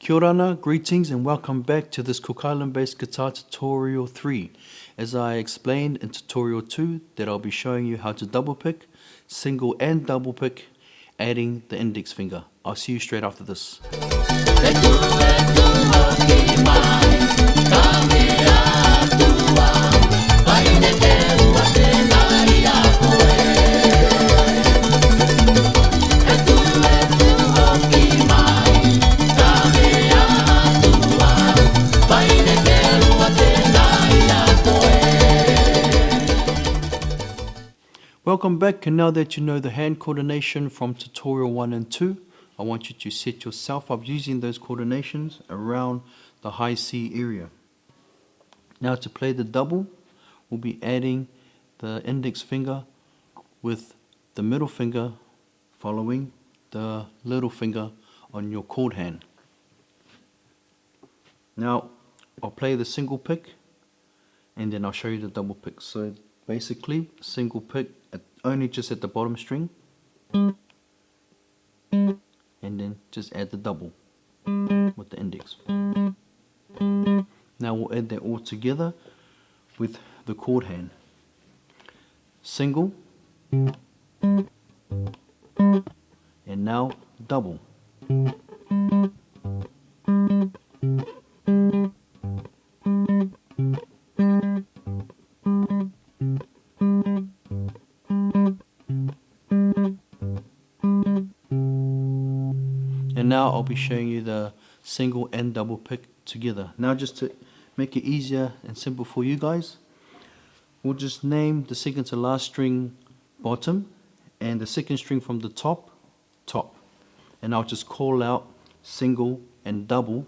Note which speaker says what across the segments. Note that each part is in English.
Speaker 1: Kia ora, greetings and welcome back to this Cook Island based guitar tutorial 3. As I explained in tutorial 2 that I'll be showing you how to double pick, single and double pick, adding the index finger. I'll see you straight after this. Welcome back, and now that you know the hand coordination from tutorial 1 and 2, I want you to set yourself up using those coordinations around the high C area. Now to play the double, we'll be adding the index finger with the middle finger following the little finger on your chord hand. Now I'll play the single pick and then I'll show you the double pick. So basically, single pick only just at the bottom string, and then just add the double with the index. Now we'll add that all together with the chord hand. Single, and now double. And now I'll be showing you the single and double pick together. Now just to make it easier and simple for you guys, we'll just name the second to last string bottom and the second string from the top, top. And I'll just call out single and double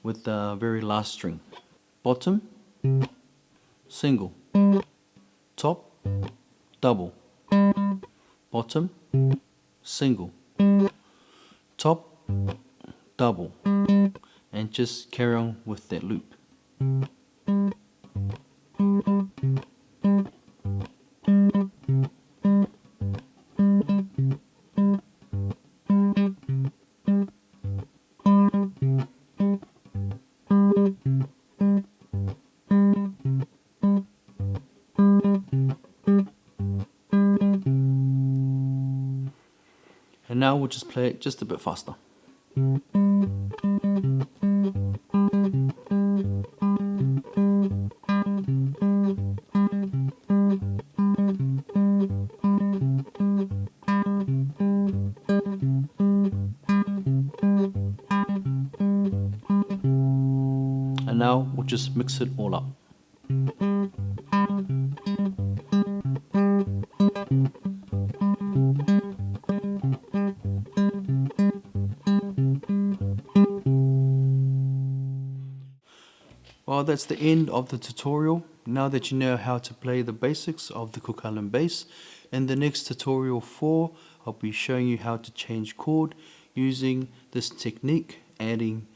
Speaker 1: with the very last string. Bottom, single, top, double, bottom, single, top, double, and just carry on with that loop. And now we'll just play it just a bit faster. And now we'll just mix it all up. Well, that's the end of the tutorial. Now that you know how to play the basics of the Cook Island bass, in the next tutorial 4, I'll be showing you how to change chord using this technique, adding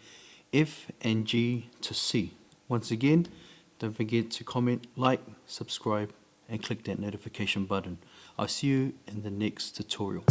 Speaker 1: F and G to C. Once again, don't forget to comment, like, subscribe, and click that notification button. I'll see you in the next tutorial.